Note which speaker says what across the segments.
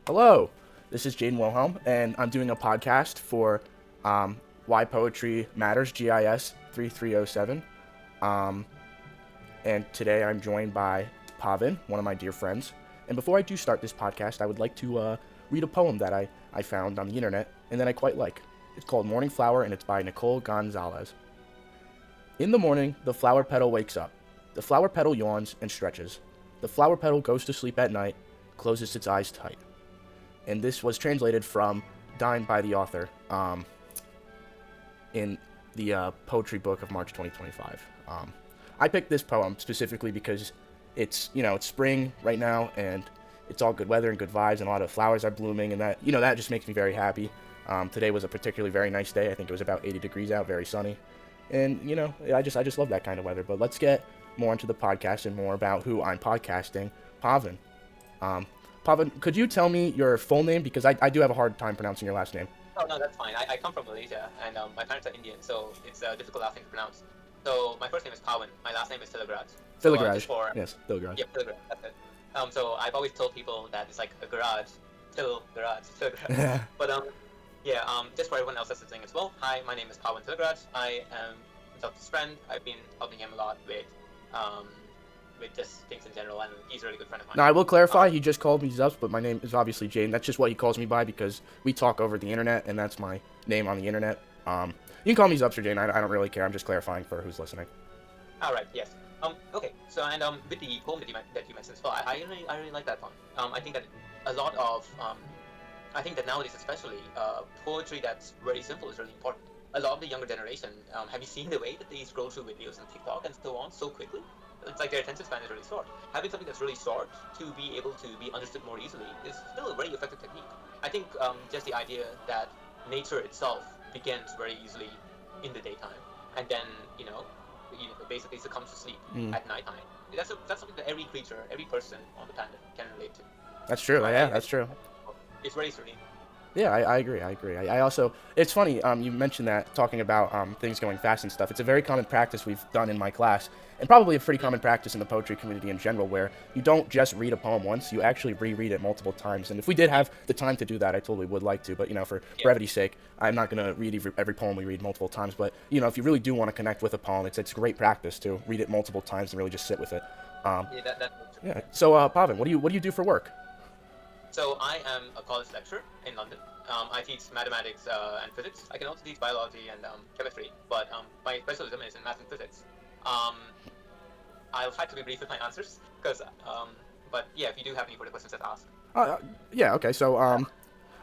Speaker 1: Hello, this is Jadon Wilhelm, and I'm doing a podcast for Why Poetry Matters, GIS 3307. Um, and today I'm joined by Pavan, one of my dear friends. And before I do start this podcast, I would like to read a poem that I found on the internet and that I quite like. It's called Morning Flower, and it's by Nicole Gonzalez. In the morning, the flower petal wakes up. The flower petal yawns and stretches. The flower petal goes to sleep at night, closes its eyes tight. And this was translated from Dying by the author in the poetry book of March 2025. I picked this poem specifically because it's spring right now, and it's all good weather and good vibes, and a lot of flowers are blooming, and that just makes me very happy. Today was a particularly very nice day. I think it was about 80 degrees out, very sunny, and I just love that kind of weather. But let's get more into the podcast and more about who I'm podcasting, Pavan. Pavan, could you tell me your full name, because I do have a hard time pronouncing your last name.
Speaker 2: Oh, no, that's fine. I come from Malaysia, and my parents are Indian, so it's a difficult last name to pronounce. So my first name is Pavan. My last name is Thilagaraj.
Speaker 1: Thilagaraj. Yes, Thilagaraj.
Speaker 2: Yeah, Thilagaraj. That's it. So I've always told people that it's like a garage, Thilagaraj. But just for everyone else that's listening as well. Hi, my name is Pavan Thilagaraj. I am Dr.'s friend. I've been helping him a lot with just things in general, and he's a really good friend of mine.
Speaker 1: Now, I will clarify, he just called me Zups, but my name is obviously Jane. That's just what he calls me by, because we talk over the internet, and that's my name on the internet. You can call me Zups or Jane. I don't really care. I'm just clarifying for who's listening.
Speaker 2: All right. Yes. Okay. So with the poem that you mentioned as well, I really like that poem. I think that a lot of I think that nowadays especially poetry that's very simple is really important. A lot of the younger generation, have you seen the way that they scroll through videos on TikTok and so on so quickly? It's like their attention span is really short. Having something that's really short to be able to be understood more easily is still a very effective technique. I think just the idea that nature itself begins very easily in the daytime, and then basically succumbs to sleep at nighttime. That's something that every creature, every person on the planet can relate to.
Speaker 1: That's true. Yeah, that's true.
Speaker 2: It's very serene.
Speaker 1: Yeah, I agree. I also, it's funny, you mentioned that, talking about things going fast and stuff. It's a very common practice we've done in my class, and probably a pretty common practice in the poetry community in general, where you don't just read a poem once, you actually reread it multiple times. And if we did have the time to do that, I totally would like to, but for brevity's sake, I'm not going to read every poem we read multiple times. But if you really do want to connect with a poem, it's great practice to read it multiple times and really just sit with it. Yeah. So Pavan, what do you do for work?
Speaker 2: So I am a college lecturer in London. I teach mathematics and physics. I can also teach biology and chemistry, but my specialism is in math and physics. I'll try to be brief with my answers, but yeah, if you do have any further questions, just ask.
Speaker 1: Yeah, okay, so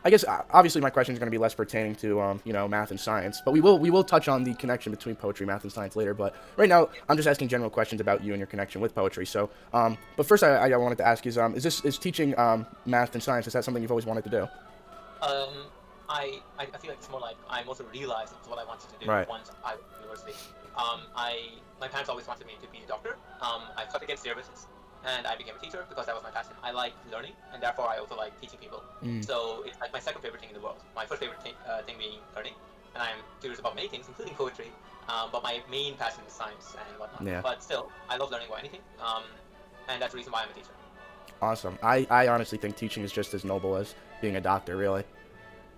Speaker 1: I guess obviously my question is going to be less pertaining to math and science, but we will touch on the connection between poetry, math, and science later. But right now, I'm just asking general questions about you and your connection with poetry. So, but first, I wanted to ask is teaching math and science, is that something you've always wanted to do?
Speaker 2: I feel like it's more like I also realized it's what I wanted to do once I was in university. My parents always wanted me to be a doctor. I fought against services, and I became a teacher because that was my passion. I like learning, and therefore I also like teaching people. So it's like my second favorite thing in the world. My first favorite thing being learning, and I'm curious about many things, including poetry. But my main passion is science and whatnot.
Speaker 1: Yeah.
Speaker 2: But still, I love learning about anything, and that's the reason why I'm a teacher.
Speaker 1: Awesome. I honestly think teaching is just as noble as being a doctor, really.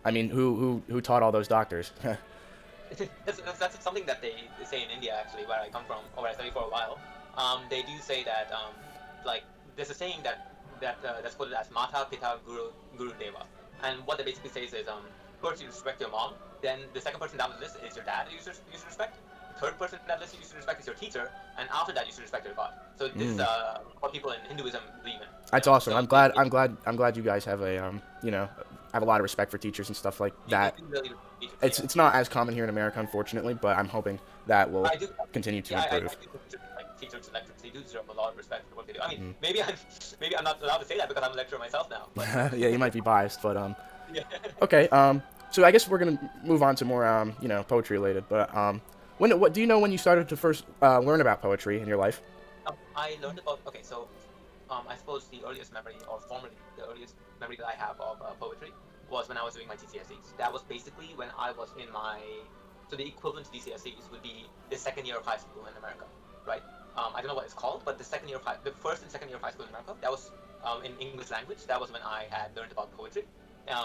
Speaker 1: I mean, who taught all those doctors?
Speaker 2: That's something that they say in India, actually, where I come from, or where I studied for a while. They do say that, there's a saying that's quoted as Mata Pita Guru Deva. And what that basically says is, first you respect your mom, then the second person down the list is your dad you should respect. Third person that list you should respect is your teacher, and after that you should respect your God. So this is what people in Hinduism believe in.
Speaker 1: That's awesome. So I'm glad you guys have have a lot of respect for teachers and stuff like that.
Speaker 2: Really
Speaker 1: it's not as common here in America, unfortunately, but I'm hoping that will continue to improve.
Speaker 2: Like teachers and lecturers, they do deserve a lot of respect for what they do. I mean, maybe I'm not allowed to say that because I'm a lecturer myself now. But.
Speaker 1: Yeah, you might be biased, but
Speaker 2: Yeah.
Speaker 1: Okay. So I guess we're gonna move on to more poetry related. But what do you know when you started to first learn about poetry in your life?
Speaker 2: I learned about I suppose the earliest memory, or formerly the earliest memory that I have of poetry was when I was doing my GCSEs. That was basically when I was in so the equivalent to GCSEs would be the second year of high school in America. right? I don't know what it's called, but the first and second year of high school in America, that was in English language. That was when I had learned about poetry.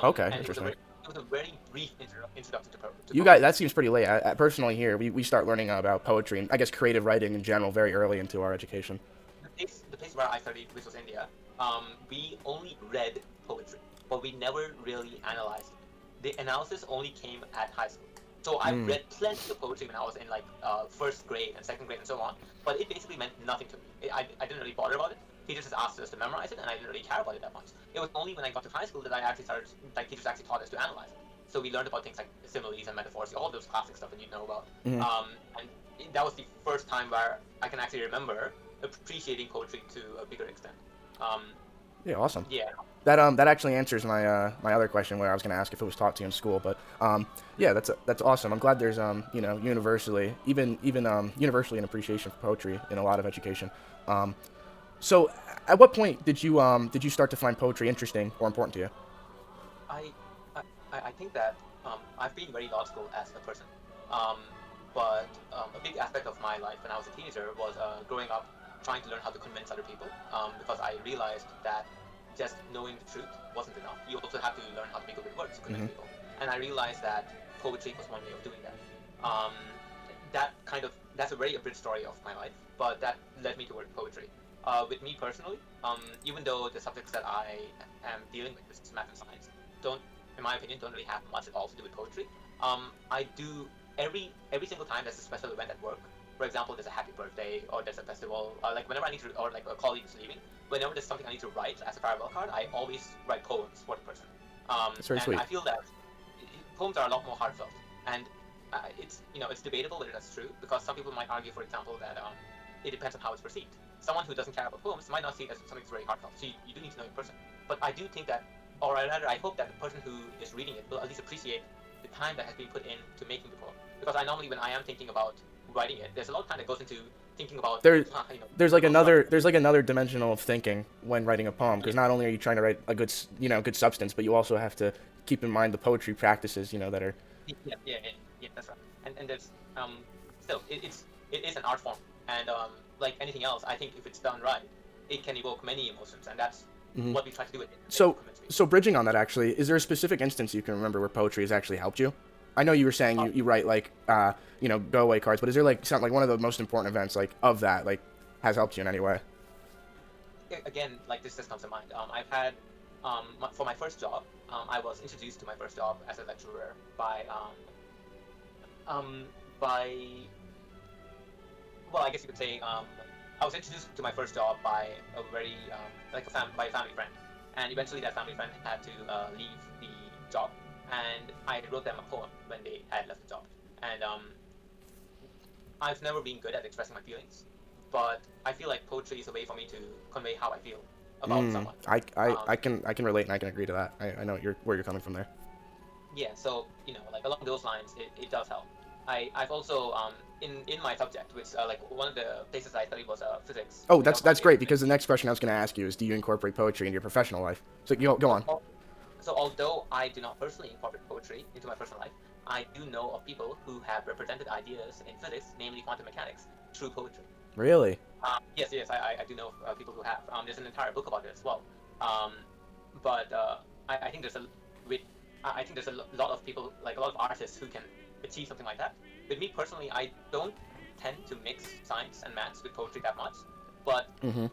Speaker 1: Okay,
Speaker 2: And
Speaker 1: interesting.
Speaker 2: it was a very brief introduction to
Speaker 1: You
Speaker 2: poetry.
Speaker 1: guys, that seems pretty late. Personally, here we start learning about poetry and I guess creative writing in general very early into our education.
Speaker 2: The place where I studied, which was India, we only read poetry, but we never really analyzed it. The analysis only came at high school. So I read plenty of poetry when I was in like first grade and second grade and so on, but it basically meant nothing to me. I didn't really bother about it. Teachers just asked us to memorize it, and I didn't really care about it that much. It was only when I got to high school that I actually started, like teachers actually taught us to analyze it. So we learned about things like similes and metaphors, all those classic stuff that you know about. And that was the first time where I can actually remember appreciating poetry to a bigger extent.
Speaker 1: Yeah, awesome.
Speaker 2: Yeah.
Speaker 1: That actually answers my my other question where I was going to ask if it was taught to you in school, but yeah, that's awesome. I'm glad there's universally universally an appreciation for poetry in a lot of education. So at what point did you start to find poetry interesting or important to you?
Speaker 2: I I think that I've been very logical as a person, um, but a big aspect of my life when I was a teenager was growing up trying to learn how to convince other people, because I realized that just knowing the truth wasn't enough. You also have to learn how to make good words to convince people. And I realized that poetry was one way of doing that. Um, that's a very abridged story of my life, but that led me toward poetry. With me personally, even though the subjects that I am dealing with, this math and science, don't, in my opinion, don't really have much at all to do with poetry. I do every single time there's a special event at work. For example, there's a happy birthday or there's a festival. Like whenever I need to, or like a colleague is leaving, whenever there's something I need to write as a farewell card, I always write poems for the person.
Speaker 1: That's very
Speaker 2: and
Speaker 1: sweet.
Speaker 2: I feel that poems are a lot more heartfelt, and it's debatable whether that's true because some people might argue, for example, that it depends on how it's perceived. Someone who doesn't care about poems might not see it as something that's very heartfelt. So you do need to know your person. But I do think that, or rather, I hope that the person who is reading it will at least appreciate the time that has been put into making the poem. Because I normally, when I am thinking about writing it, there's a lot of time that goes into thinking about
Speaker 1: There's like another dimensional of thinking when writing a poem, because not only are you trying to write a good substance, but you also have to keep in mind the poetry practices that are.
Speaker 2: Yeah, that's right. And there's still it is an art form, and like anything else, I think if it's done right, it can evoke many emotions, and that's what we try to do with it.
Speaker 1: So bridging on that, actually, is there a specific instance you can remember where poetry has actually helped you? I know you were saying you write like go away cards, but is there like something like one of the most important events like of that like has helped you in any way?
Speaker 2: Again, like this just comes to mind. I've had for my first job, I was introduced to my first job as a lecturer by well, I guess you could say I was introduced to my first job by a very by a family friend, and eventually that family friend had to leave the job, and I wrote them a poem when they had left the job. And I've never been good at expressing my feelings, but I feel like poetry is a way for me to convey how I feel about someone.
Speaker 1: I can relate and I can agree to that. I know where you're coming from there.
Speaker 2: Yeah, so like along those lines, it does help. I've also in my subject, which like one of the places I studied was physics.
Speaker 1: Oh, that's great, because the next question I was going to ask you is, do you incorporate poetry into your professional life? So go on.
Speaker 2: So although I do not personally incorporate poetry into my personal life, I do know of people who have represented ideas in physics, namely quantum mechanics, through poetry.
Speaker 1: Really?
Speaker 2: Yes, I do know of people who have. There's an entire book about it as well. But I think there's a lot of people, like a lot of artists, who can achieve something like that. With me personally, I don't tend to mix science and maths with poetry that much, but it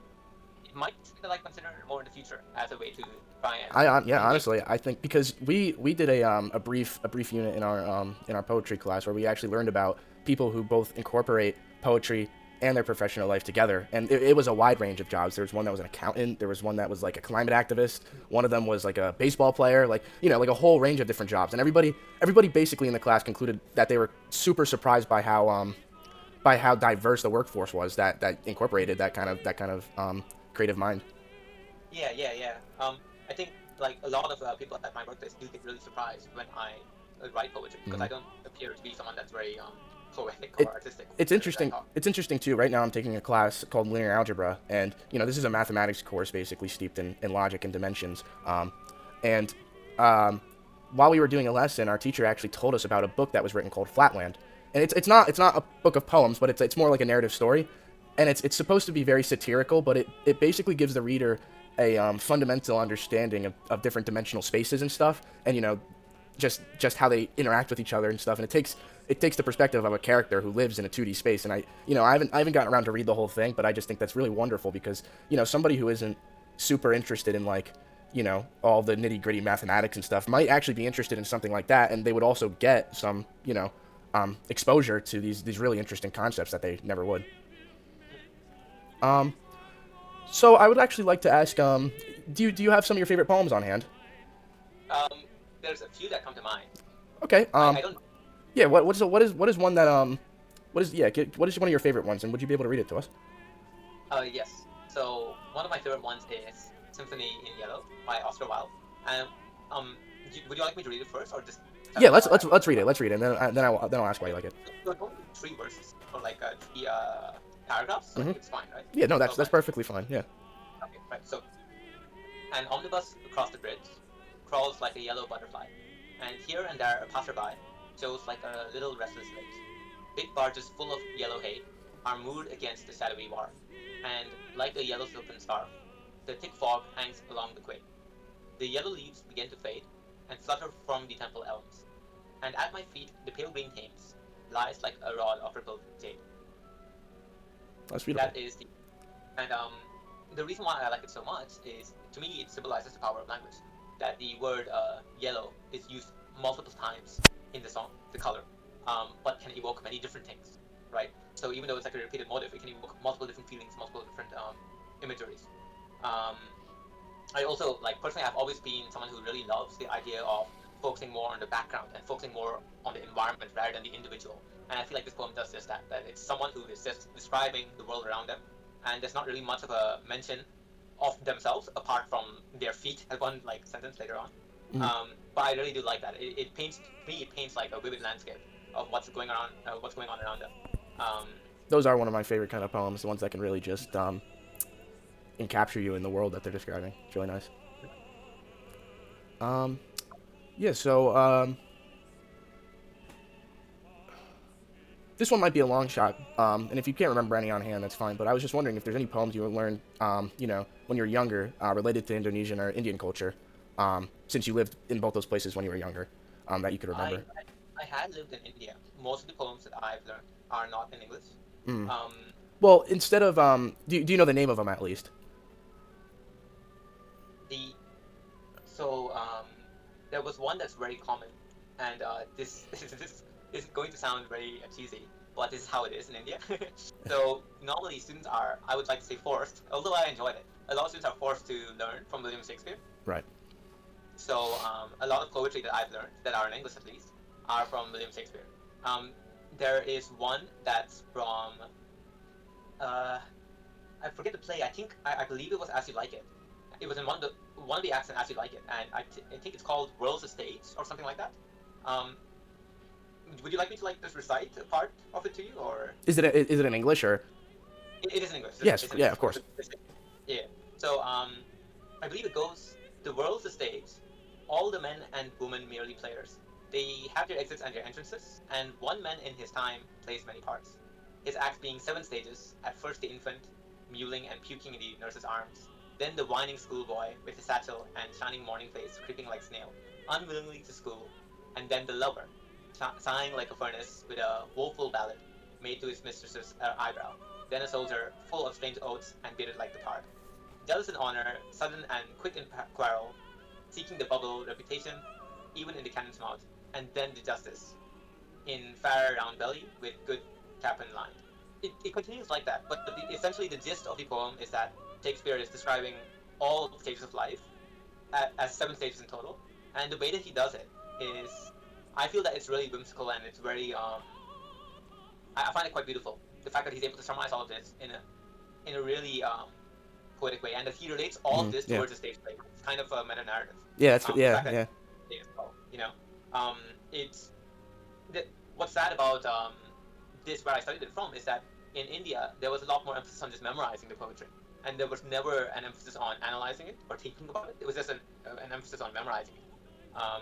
Speaker 2: might be something that I consider more in the future as a way to try and.
Speaker 1: Honestly, I think because we did a brief unit in our poetry class where we actually learned about people who both incorporate poetry and their professional life together, and it was a wide range of jobs. There was one that was an accountant, there was one that was like a climate activist, one of them was like a baseball player, like like a whole range of different jobs. And everybody basically in the class concluded that they were super surprised by how diverse the workforce was that incorporated that kind of creative mind.
Speaker 2: Yeah. I think like a lot of people at my workplace do get really surprised when I write poetry, because I don't appear to be someone that's very poetic or artistic.
Speaker 1: It's interesting. It's interesting too. Right now, I'm taking a class called linear algebra, and this is a mathematics course basically steeped in logic and dimensions. And while we were doing a lesson, our teacher actually told us about a book that was written called Flatland, and it's not a book of poems, but it's more like a narrative story. and it's supposed to be very satirical, but it basically gives the reader a fundamental understanding of different dimensional spaces and stuff, and just how they interact with each other and stuff, and it takes the perspective of a character who lives in a 2D space. And I haven't gotten around to read the whole thing, but I just think that's really wonderful because somebody who isn't super interested in like all the nitty gritty mathematics and stuff might actually be interested in something like that, and they would also get some exposure to these really interesting concepts that they never would. So I would actually like to ask, do you have some of your favorite poems on hand?
Speaker 2: There's a few that come to mind.
Speaker 1: Okay.
Speaker 2: I don't.
Speaker 1: Yeah. What is one that what is one of your favorite ones, and would you be able to read it to us?
Speaker 2: Yes. So one of my favorite ones is Symphony in Yellow by Oscar Wilde. And would you like me to read it first, or just?
Speaker 1: Yeah. Let's read it. Let's read it, and then I'll ask why you like it.
Speaker 2: So it's only 3 verses, or like 3 paragraphs. So it's fine, right?
Speaker 1: Yeah. No, that's perfectly fine. Yeah.
Speaker 2: Okay. Right. So an omnibus across the bridge crawls like a yellow butterfly, and here and there a passerby shows like a little restless lips. Big barges full of yellow hay are moored against the shadowy wharf, and like a yellow silken scarf, the thick fog hangs along the quay. The yellow leaves begin to fade and flutter from the temple elms, and at my feet the pale green Thames lies like a rod of rippled jade.
Speaker 1: That's beautiful.
Speaker 2: That is the reason why I like it so much is, to me, it symbolizes the power of language. That the word yellow is used multiple times in the song, the color, but can evoke many different things, right? So even though it's like a repeated motif, it can evoke multiple different feelings, multiple different imageries. I also, like, personally, I've always been someone who really loves the idea of focusing more on the background and focusing more on the environment rather than the individual. And I feel like this poem does just that it's someone who is just describing the world around them, and there's not really much of a mention of themselves apart from their feet as one like sentence later on. But I really do like that. It paints like a vivid landscape of what's going on around them.
Speaker 1: Those are one of my favorite kind of poems, the ones that can really just encapture you in the world that they're describing. It's really nice. Yeah, so this one might be a long shot, and if you can't remember any on hand, that's fine. But I was just wondering if there's any poems you learned, when you were younger, related to Indonesian or Indian culture, since you lived in both those places when you were younger, that you could remember.
Speaker 2: I had lived in India. Most of the poems that I've learned are not in English.
Speaker 1: Well, instead of do you know the name of them at least?
Speaker 2: There was one that's very common, and this is going to sound very cheesy, but this is how it is in India. So normally students are, I would like to say, forced, although I enjoyed it. A lot of students are forced to learn from William Shakespeare.
Speaker 1: Right.
Speaker 2: So a lot of poetry that I've learned, that are in English at least, are from William Shakespeare. There is one that's from, I forget the play. I believe it was As You Like It. It was in one of the acts in As You Like It, and I think it's called World's Estates or something like that. Would you like me to just recite a part of it to you, or
Speaker 1: is it in English or?
Speaker 2: It is in English.
Speaker 1: Yes, yeah, of course.
Speaker 2: Yeah. So I believe it goes: the world's the stage, all the men and women merely players. They have their exits and their entrances, and one man in his time plays many parts. His act being 7 stages: at first the infant, mewling and puking in the nurse's arms, then the whining schoolboy with his satchel and shining morning face creeping like snail, unwillingly to school, and then the lover, sighing like a furnace with a woeful ballad made to his mistress's eyebrow, then a soldier full of strange oaths and bearded like the tart. Jealous in honor, sudden and quick in quarrel, seeking the bubble reputation, even in the cannon's mouth, and then the justice, in fair round belly with good cap and line. It continues like that, but essentially the gist of the poem is that Shakespeare is describing all the stages of life as 7 stages in total, and the way that he does it is, I feel that it's really whimsical and it's very I find it quite beautiful. The fact that he's able to summarize all of this in a really poetic way, and that he relates all of this towards the stage play. It's kind of a meta narrative.
Speaker 1: Yeah, that's yeah.
Speaker 2: It's what's sad about this, where I studied it from, is that in India there was a lot more emphasis on just memorizing the poetry, and there was never an emphasis on analyzing it or thinking about it. It was just an emphasis on memorizing it.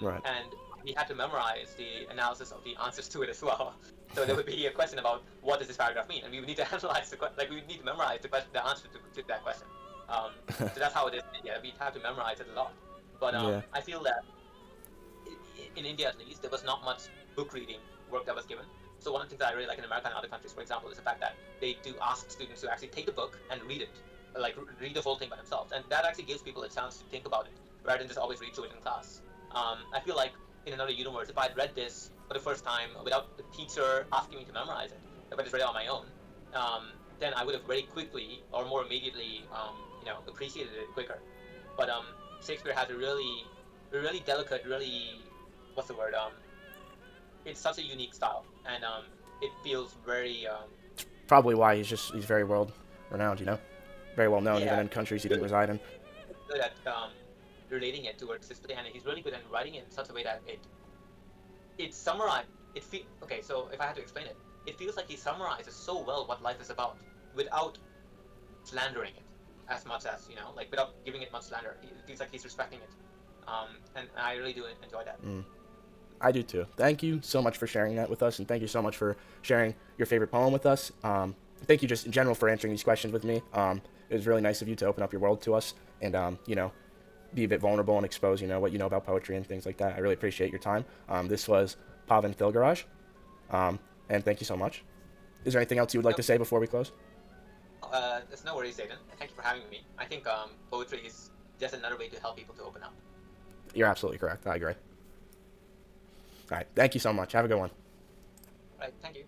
Speaker 1: Right.
Speaker 2: And we had to memorize the analysis of the answers to it as well. So there would be a question about what does this paragraph mean, and we would need to analyze we would need to memorize the answer to that question. So that's how it is. Yeah, we have to memorize it a lot. But
Speaker 1: Yeah.
Speaker 2: I feel that in India at least, there was not much book reading work that was given. So one of the things that I really like in America and other countries, for example, is the fact that they do ask students to actually take the book and read it, like read the whole thing by themselves, and that actually gives people a chance to think about it rather than just always read through it in class. I feel like in another universe, if I'd read this for the first time without the teacher asking me to memorize it, if I just read it on my own, then I would have very quickly or more immediately, appreciated it quicker. But Shakespeare has a really delicate, really, what's the word? It's such a unique style, and it feels very.
Speaker 1: Probably why he's very world renowned, very well known, even
Speaker 2: Yeah,
Speaker 1: in countries he didn't reside in.
Speaker 2: good at relating it towards this, and he's really good at writing it in such a way that it summarizes. Okay. So if I had to explain it, it feels like he summarizes so well what life is about without slandering it as much as like without giving it much slander. It feels like he's respecting it, and I really do enjoy that.
Speaker 1: I do too. Thank you so much for sharing that with us, and thank you so much for sharing your favorite poem with us. Thank you just in general for answering these questions with me. It was really nice of you to open up your world to us and, be a bit vulnerable and expose, what you know about poetry and things like that. I really appreciate your time. This was Pavan Thilagaraj, and thank you so much. Is there anything else you would like to say before we close?
Speaker 2: There's no worries, Jadon. Thank you for having me. I think poetry is just another way to help people to open up.
Speaker 1: You're absolutely correct. I agree. All right. Thank you so much. Have a good one.
Speaker 2: Right. Thank you.